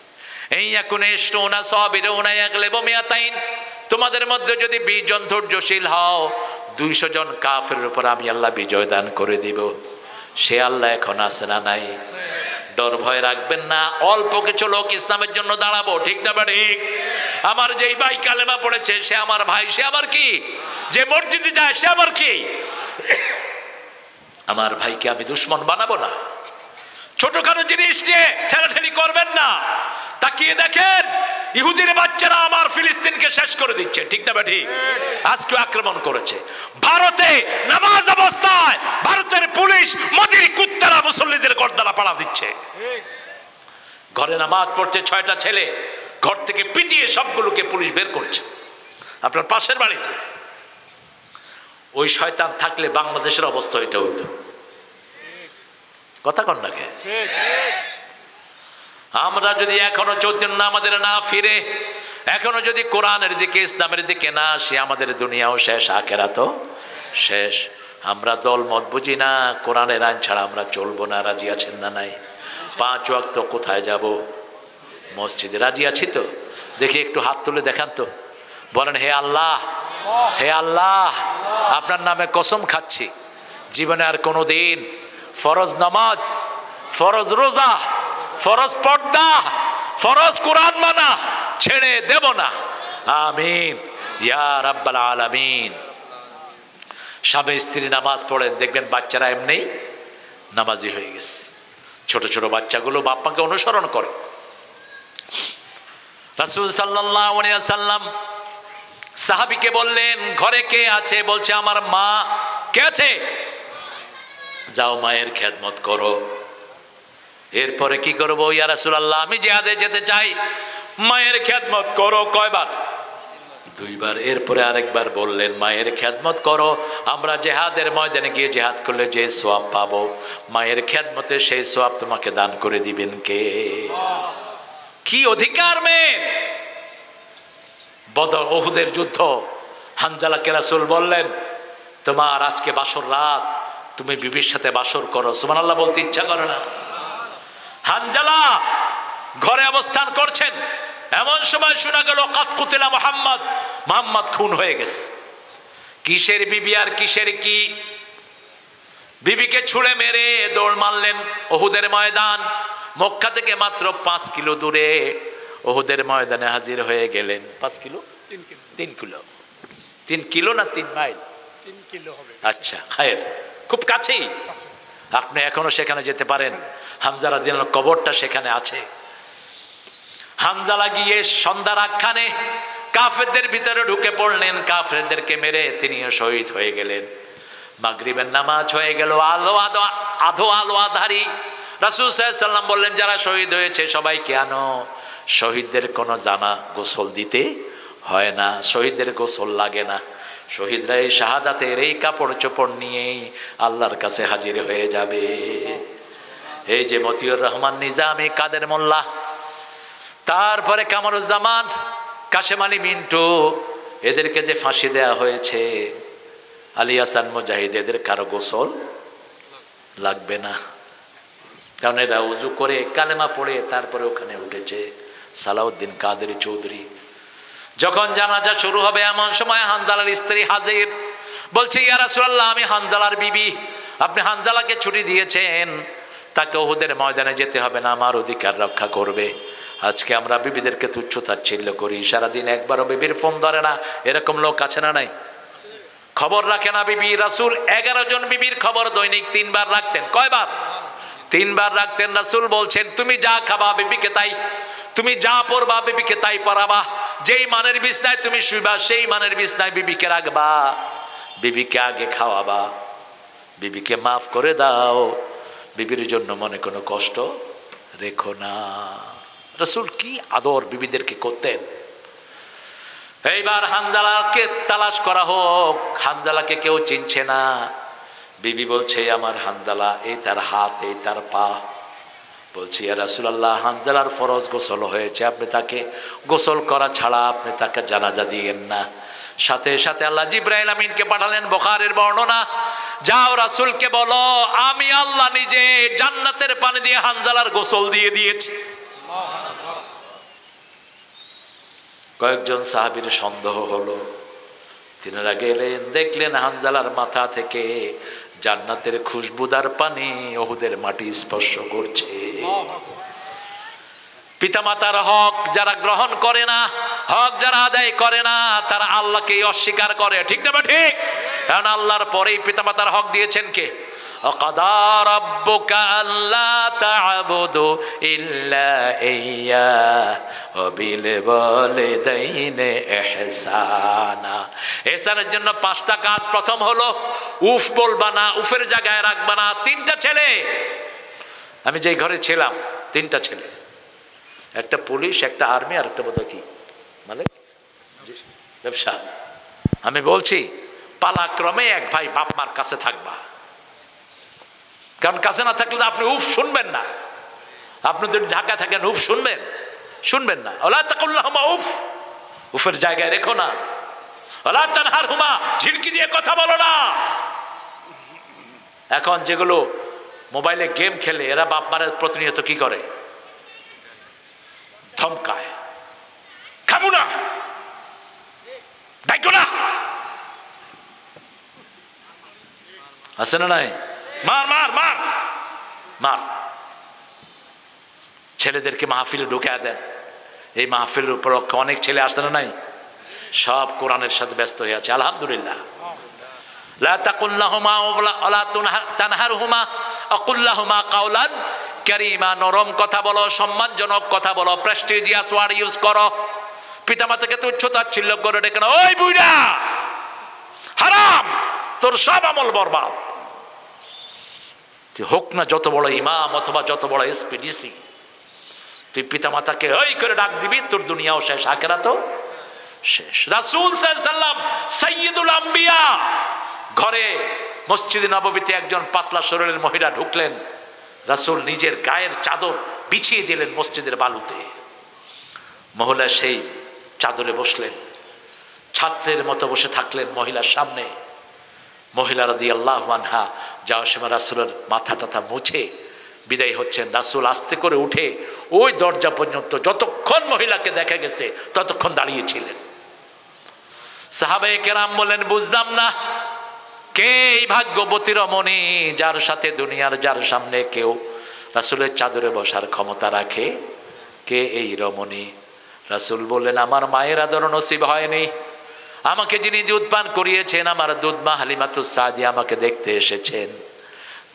তোমাদের মধ্যে যদি 20 জন ধৈর্যশীল হও, 200 জন কাফেরের উপর আমি আল্লাহ বিজয় দান করে দিব। সে আল্লাহ এখন আছে না নাই? ডর ভয় রাখবেন না, অল্প কিছু লোক ইসলামের জন্য দাঁড়াবো, ঠিক না? ঠিক। আমার যেই ভাই কালেমা পড়েছে সে আমার ভাই, সে আমার কি? যে মসজিদে যায় সে আমার কি? আমার ভাইকে আমি দুশ্মন বানাবো না। ছোটখাটো জিনিস নিয়ে ঠেলাঠেলি করবেন না। তাকিয়ে দেখেন ইহুদির বাচ্চারা আমার ফিলিস্তিনকে শেষ করে দিচ্ছে, ঠিক না? ঠিক। আজকে আক্রমণ করেছে ভারতে, নামাজ অবস্থায় ভারতের পুলিশ মজির কুত্তারা মুসল্লিদের গর্দানা পাড়া দিচ্ছে। ঘরে নামাজ পড়ছে 6টা ছেলে, ঘর থেকে পিটিয়ে সবগুলোকে পুলিশ বের করছে। আপনার পাশের বাড়িতে ওই শয়তান থাকলে বাংলাদেশের অবস্থা এটা হইতো। কথা কন না কে? আমরা যদি এখনো চৈতন্য আমাদের না ফিরে, এখনো যদি কোরআনের দিকে ইসলামের দিকে না আসি, আমাদের দুনিয়াও শেষ, আখেরাতও শেষ। আমরা দল মত বুঝি না, কোরআনের আইন ছাড়া আমরা চলবো না। রাজি আছেন না নাই? 5 ওয়াক্ত কোথায় যাব? মসজিদে। রাজি আছি তো? দেখি একটু হাত তুলে দেখান তো, বলেন হে আল্লাহ, হে আল্লাহ, আপনার নামে কসম খাচ্ছি জীবনে আর কোনো দিন ফরজ নামাজ, ফরজ রোজা, ফরজ পর্দা, ফরজ কোরআন মানা ছেড়ে দেব না। আমিন ইয়া রাব্বাল আলামিন। স্বামী স্ত্রী নামাজ পড়েন, দেখবেন বাচ্চারা এমনি নামাজি হয়ে গেছে। ছোট ছোট বাচ্চাগুলো বাপ্পাকে অনুসরণ করে। রাসূল সাল্লাল্লাহু আলাইহি ওয়াসাল্লাম সাহাবীকে বললেন ঘরে কে আছে? বলছে আমার মা। কে আছে? যাও মায়ের খেদমত করো। এরপরে কি করবো? ইয়া রাসূলুল্লাহ আমি জিহাদে যেতে চাই। মায়ের খেদমত করো। কয়বার? 2 বার। এরপরে আরেকবার বললেন মায়ের খেদমত করো। আমরা জিহাদের ময়দানে গিয়ে জিহাদ করলে যে সওয়াব পাবো, মায়ের খেদমতে সেই সওয়াব তোমাকে দান করে দিবেন কে? কি অধিকার মেয়ের? বদর উহুদের যুদ্ধ, হানজালাকে রাসূল বললেন তোমার আজকে বাসর রাত, তুমি বিবির সাথে বাসর করো। সুবহানাল্লাহ বলতে ইচ্ছা করে না? হানজালা ঘরে অবস্থান করছেন, এমন সময় শোনা গেল কাদ কুতিলা মুহাম্মদ, মুহাম্মদ খুন হয়ে গেছে। কিসের বিবি আর কিসের কি? বিবিকে ছুঁড়ে মেরে দৌড় মারলেন উহুদের ময়দান। মক্কা থেকে মাত্র 5 কিলো দূরে উহুদের ময়দানে হাজির হয়ে গেলেন। 5 কিলো? 3 কিলো। 3 কিলো না 3 মাইল? 3 কিলো হবে। আচ্ছা খায়ের, খুব কাছেই। আপনি এখনো সেখানে যেতে পারেন। হামজা রাদিয়াল্লাহু কবরটা সেখানে আছে। হামজালা গিয়ে সন্ধ্যার আখ্যানে কাফেরদের ভিতরে ঢুকে পড়লেন, কাফেরদেরকে মেরে তিনিও শহীদ হয়ে গেলেন। মাগরিবের নামাজ হয়ে গেল, আধো আলো আধারি। রাসূল সাল্লাল্লাহু আলাইহি ওয়াসাল্লাম বললেন যারা শহীদ হয়েছে সবাইকে আনো। শহীদদের কোনো জানা গোসল দিতে হয় না, শহীদদের গোসল লাগে না। শহীদরা এই শাহাদাতের এই কাপড় চোপড় নিয়েই আল্লাহর কাছে হাজির হয়ে যাবে। এই যে মতিউর রহমান নিজামী, কাদের মোল্লা, তারপরে কামরুজ্জামান, কাশেম আলী মিন্টু, এদেরকে যে ফাঁসি দেয়া হয়েছে, আলী হাসান মুজাহিদ, এদের কারো গোসল লাগবে না, কারণ এরা উজু করে কালেমা পড়ে তারপরে ওখানে উঠেছে। সালাউদ্দিন কাদেরী চৌধুরী, যখন জানাজা শুরু হবে এমন সময় হানজালার স্ত্রী হাজির, বলছে ইয়া রাসূলুল্লাহ, আমি হানজালার বিবি, আপনি হানজালাকে ছুটি দিয়েছেন, তাকে উহুদের ময়দানে যেতে হবে না, আমার অধিকার রক্ষা করবে। আজকে আমরা বিবিদেরকে তুচ্ছ তাচ্ছিল্য করি, সারাদিন একবারও বিবির ফোন ধরে না, এরকম লোক আছে না নাই? খবর রাখে না বিবি। রাসূল 11 জন বিবির খবর দৈনিক 3 বার রাখতেন। কয়বার? 3 বার রাখতেন। রাসূল বলছেন, তুমি যা খাবা বিবিকে তাই, তুমি যা পরবা বিবিকে তাই পরাবা, যেই মানের বিছনায় তুমি শুইবা সেই মানের বিছনায় বিবিকে রাখবা, বিবিকে আগে খাওয়াবা, বিবিকে মাফ করে দাও, বিবির জন্য মনে কোনো কষ্ট রেখো না। রাসূল কি আদর বিবিদেরকে করতেন। এইবার হানজালাকে তালাশ করা হোক, হানজালাকে কেউ চিনছে না। বিবি বলছে, আমার হানজালা, এই তার হাত, এই তার পা। বলছি ইয়া রাসূলুল্লাহ, হানজালার ফরজ গোসল হয়েছে, আপনি তাকে গোসল করা ছাড়া আপনি তাকে জানাজা দিয়েন না। সাথে সাথে আল্লাহ জিবরাইল আমিনকে পাঠালেন, বুখারীর বর্ণনা, যাও রাসূলকে বলো আমি আল্লাহ নিজে জান্নাতের পানি দিয়ে হানজালার গোসল দিয়ে দিয়েছি। কয়েকজন সাহাবীর সন্দেহ হলো, তিনারা গেলেন, দেখলেন হানজালার মাথা থেকে জান্নাতের খুশবুদার পানি উহুদের মাটি স্পর্শ করছে। পিতামাতার হক যারা গ্রহণ করে না, হক যারা আদায় করে না, তারা আল্লাহকে অস্বীকার করে। ঠিক না? ঠিক। কারণ আল্লাহর পরেই পিতামাতার হক দিয়েছেন কে? وَقَضَى رَبُّكَ أَلَّا تَعْبُدُوا إِلَّا إِيَّاهُ وَبِالْوَالِدَيْنِ إِحْسَانًا। ইহসানের জন্য 5টা কাজ। প্রথম হলো উফ বলবা না, উফের জায়গায় রাখবা না। 3টা ছেলে, আমি যেই ঘরে ছিলাম 3টা ছেলে, একটা পুলিশ, একটা আর্মি, আর একটা বোধহয় কি মানে ব্যবসা। আমি বলছি পালাক্রমে এক ভাই বাপ মার কাছে থাকবা, কারণ কাছে না থাকলে আপনি উফ শুনবেন না। আপনি যদি ঢাকা থাকেন উফ শুনবেন না। ওলা তাকুল্লাহুমা উফ, উফের জায়গায় রেখো না। ওলা তানহারহুমা, ঝিড়কি দিয়ে কথা বলো না। এখন যেগুলো মোবাইলে গেম খেলে, এরা বাপ মারের প্রতিনিয়ত কি করে? ধমকায়, খাবো না, ডাইকো না, আছে না নাই? মার মার মার মার। ছেলেদেরকে মাহফিলে ঢুকে দেন। এই মাহফিলের উপলক্ষে অনেক ছেলে আসছে না নাই? সব কোরআনের সাথে ব্যস্ত হয়ে আছে, আলহামদুলিল্লাহ। লা তাকুল্লাহুমা ওয়ালা তানহারহুমা আকুল্লাহুমা কাওলান কারীমা, নরম কথা বলো, সম্মানজনক কথা বলো, প্রেস্টিজিয়াস ওয়ার্ড ইউজ করো। পিতামাতাকে তুচ্ছ তাচ্ছিল্য করে ডেকে না, ওই বুইড়া হারাম, তোর সব আমল বরবাদ। হোক না যত বড় ইমাম অথবা যত বড় এসপিডিসি, তুই পিতামাতাকে ওই করে ডাক দিবি, তোর দুনিয়াও শেষ, আখিরাতও শেষ। রাসূল সাল্লাল্লাহু আলাইহি ওয়াসাল্লাম সাইয়্যিদুল আম্বিয়া, ঘরে মসজিদে নববীতে একজন পাতলা শরীরের মহিলা ঢুকলেন, রাসূল নিজের গায়ের চাদর বিছিয়ে দিলেন মসজিদের বালুতে। মহিলা সেই চাদরে বসলেন, ছাত্রের মতো বসে থাকলেন মহিলার সামনে। মহিলা রাদিয়াল্লাহু আনহা যাওয়ার সময় রাসূলের মাথা টাথা মুছে বিদায় হচ্ছেন। রাসূল আস্তে করে উঠে ওই দরজা পর্যন্ত যতক্ষণ মহিলাকে দেখা গেছে ততক্ষণ দাঁড়িয়েছিলেন। সাহাবায়ে কেরাম বলেন, বুঝলাম না কে এই ভাগ্যবতী রমণী যার সাথে দুনিয়ার যার সামনে কেউ রাসূলের চাদরে বসার ক্ষমতা রাখে, কে এই রমণী? রাসূল বললেন, আমার মায়ের আদর নসিব হয়নি, আমাকে যিনি দুধ পান করিয়েছেন, আমার দুধমা হালিমাতুস সাদিয়া আমাকে দেখতে এসেছেন।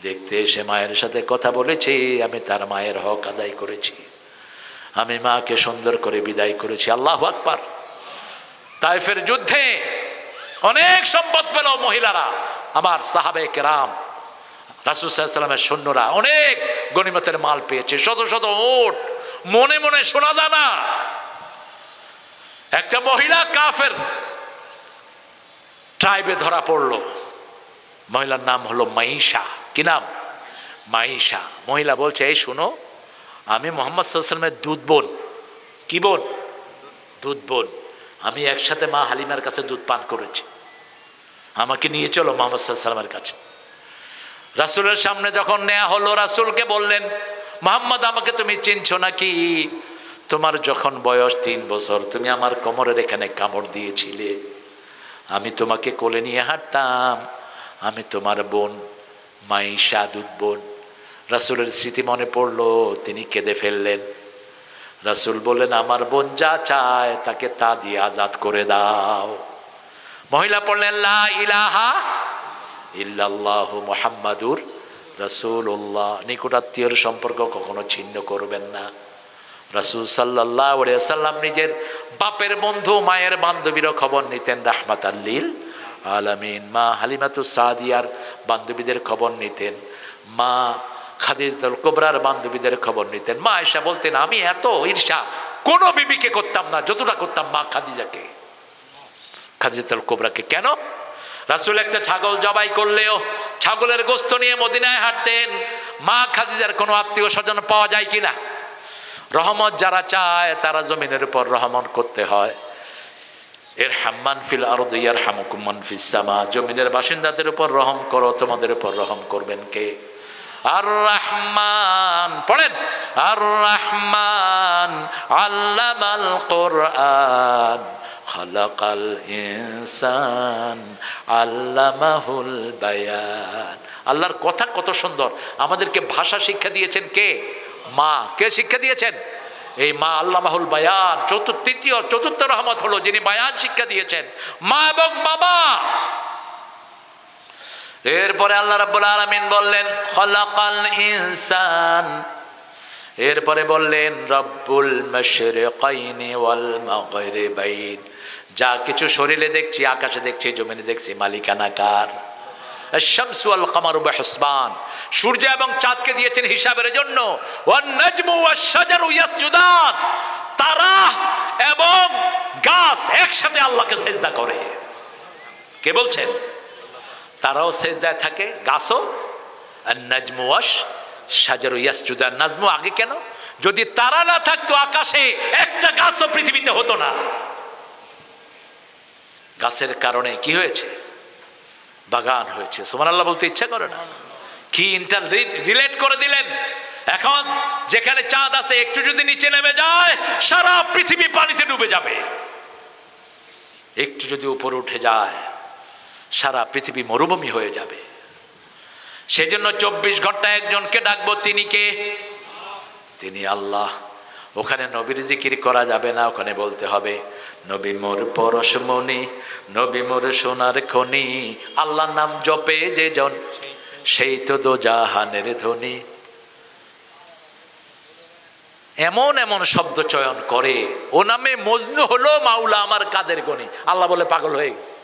দেখতে এসে মায়ের সাথে কথা বলেছি, আমি তার মায়ের হক আদায় করেছি, আমি মাকে সুন্দর করে বিদায় করেছি। আল্লাহু আকবার। তায়েফের যুদ্ধে অনেক সম্পদ পেল মহিলারা, আমার সাহাবায়ে কেরাম, রাসূল সাল্লাল্লাহু আলাইহি ওয়াসাল্লামের সৈন্যরা অনেক গনিমতের মাল পেয়েছে, শত শত উট, মনে মনে শোনা যায় না। একটা মহিলা কাফের ট্রাইবে ধরা পড়লো, মহিলার নাম হলো মাইশা। কি নাম? মাইশা। মহিলা বলছে, এই শোনো, আমি মুহাম্মদ সাল্লাল্লাহু আলাইহি ওয়াসাল্লামের দুধ বোন। কি বোন? দুধ বোন। আমি একসাথে মা হালিমার কাছে দুধ পান করেছি, আমাকে নিয়ে চলো মুহাম্মদ সাল্লাল্লাহু আলাইহি ওয়াসাল্লামের কাছে। রাসূলের সামনে যখন নেওয়া হলো, রাসূলকে বললেন, মুহাম্মদ আমাকে তুমি চিনছো নাকি? তোমার যখন বয়স 3 বছর তুমি আমার কোমরের এখানে কামড় দিয়েছিলে, আমি তোমাকে কোলে নিয়ে হাঁটতাম, আমি তোমার বোন মাইশা, দুধ বোন। রাসূলের স্মৃতি মনে পড়লো, তিনি কেঁদে ফেললেন। রাসূল বললেন, আমার বোন যা চায় তাকে তা দিয়ে আজাদ করে দাও। মহিলা পড়লেন, লা ইলাহা ইল্লাল্লাহু মুহাম্মাদুর রাসূলুল্লাহ। নিকটাত্মীয়র সম্পর্ক কখনো ছিন্ন করবেন না। রাসূল সাল্লাল্লাহু আলাইহি ওয়াসাল্লাম নিজের বাপের বন্ধু মায়ের বান্ধবীরও খবর নিতেন রাহমাতাল লিল আলামিন। মা হালিমাতুস সাদিয়ার বান্ধবীদের খবর নিতেন, মা খাদিজাতুল কুবরার বান্ধবীদের খবর নিতেন। মা আয়েশা বলতেন, আমি এত ঈর্ষা কোনো বিবিকে করতাম না যতটা করতাম মা খাদিজাকে, খাদিজাতুল কুবরাকে। কেন? রাসূল একটা ছাগল জবাই করলেও ছাগলের গোশত নিয়ে মদিনায় হাঁটতেন। মা খাদিজার কোনো আত্মীয় স্বজন পাওয়া যায় কিনা? রহমত যারা চায় তারা জমিনের উপর রহমত করতে হয়। ইরহাম মান ফিল আরদি ইয়ারহামুকুম মান ফিস সামা। জমিনের বাসিন্দাদের উপর রহম করো, তোমাদের উপর রহম করবেন কে? আর রহমান পড়েন, আর রহমান আল্লামাল কুরআন খালাকাল ইনসান আল্লামাহুল বায়ান। আল্লাহর কথা কত সুন্দর। আমাদেরকে ভাষা শিক্ষা দিয়েছেন কে? মা। কে শিক্ষা দিয়েছেন? এই মা। আল্লামাহুল বায়ান, চতুর্থ রহমত হলো যিনি বায়ান শিক্ষা দিয়েছেন, মা এবং বাবা। এরপরে আল্লাহ রাব্বুল আলামিন বললেন খালাকাল ইনসান, এরপরে বললেন রব্বুল মাশরিকাইনি ওয়াল মাগরিবাইন। যা কিছু শরীরে দেখছি, আকাশে দেখছি, জমিনে দেখছি, মালিকানা কার? আশ-শামসু ওয়াল কামারু বিহিসবান। সূর্য এবং চাঁদকে দিয়েছেন হিসাবের জন্য। ওয়ান নাজমু ওয়াশ-শাজারু ইয়াসজুদান। তারা এবং গাছ একসাথে আল্লাহকে সিজদা করে। কে বলছেন? তারাও সিজদায় থাকে, গাছও। আন-নাজমু ওয়াশ-শাজারু ইয়াসজুদান। নাজমু আগে কেন? যদি তারা না থাকতো আকাশে একটা গাছও পৃথিবীতে হতো না। গাছের কারণে কি হয়েছে? বাগান হয়েছে। সুবহানাল্লাহ বলতে ইচ্ছা করে না? কি ইন্টার রিলেট করে দিলেন। এখন যেখানে চাঁদ আছে একটু যদি নিচে নেমে যায় সারা পৃথিবী পানিতে ডুবে যাবে। একটু যদি উপরে উঠে যায় সারা পৃথিবী মরুভূমি হয়ে যাবে। সেজন্য 24 ঘন্টায় একজনকে ডাকবো, তিনি কে? তিনি আল্লাহ। ওখানে নবীর জিকির করা যাবে না, ওখানে বলতে হবে নবী মোর পরশমণি, নবী মোর সোনার খনি, আল্লাহর নাম জপে যে জন সেই তো দোজাহানের ধনী। এমন এমন শব্দ চয়ন করে, ও নামে মজনু হলো মাওলা আমার কাদের গনি। আল্লাহ বলে পাগল হয়ে গেছে।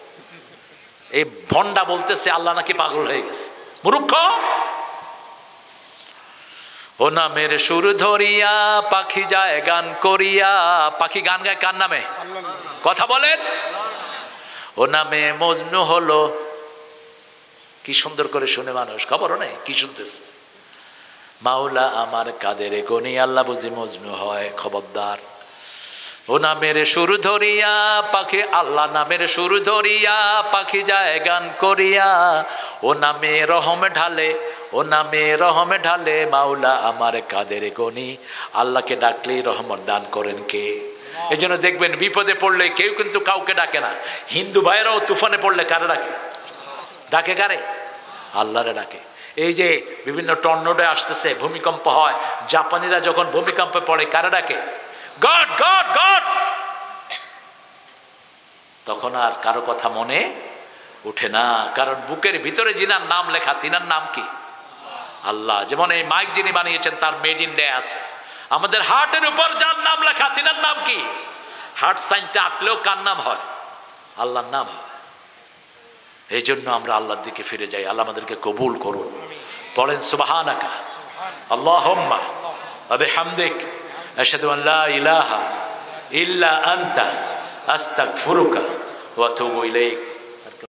এই ভন্ডা বলতেছে আল্লাহ নাকি পাগল হয়ে গেছে। মূর্খ। ও নামের সুর ধরিয়া পাখি যায় গান করিয়া। পাখি গান গায় কার নামে? কথা বলেন। ও নামে মজনু হলো। কি সুন্দর করে শুনে মানুষ, খবরও নেই কি শুনতেছে। মাওলা আমার কাদের গনি, আল্লাহ বুঝি মজনু হয়? খবরদার। ও নামের সুর ধরিয়া পাখি, আল্লাহ নামের সুর ধরিয়া পাখি যায় গান করিয়া। ও নামে রহম ঢালে, ও নামে রহম ঢালে মাওলা আমার কাদের গনি। আল্লাহকে ডাকলেই রহমত দান করেন কে? এই জন্য দেখবেন বিপদে পড়লে কেউ কিন্তু কাউকে ডাকে না। হিন্দু ভাইয়েরাও তুফানে পড়লে কারে ডাকে? ডাকে কারে? আল্লাহরে ডাকে। এই যে বিভিন্ন টর্নেডো আসতেছে, ভূমিকম্প হয়, জাপানিরা যখন ভূমিকম্পে পড়ে কারে ডাকে? God god god. তখন আর কারো কথা মনে উঠে না, কারণ বুকের ভিতরে যিনার নাম লেখা তিনার নাম কি? আল্লাহ। যেমন এই মাইক যিনি বানিয়েছেন তার মেড ইন ইন্ডিয়া আছে। আমাদের হার্টের উপর যার নাম লেখা তিনার নাম কি? হার্ট সাইনটা আঁকলেও কার নাম হয়? আল্লাহর নাম হয়। এই জন্য আমরা আল্লাহর দিকে ফিরে যাই। আল্লাহ আমাদেরকে কবুল করুন। বলেন সুবহানাকা আল্লাহুম্মা ওয়া বিহামদিক আশহাদু আন লা ইলাহা ইল্লা আনতা আস্তাগফিরুকা ওয়া আতুবু ইলাইক।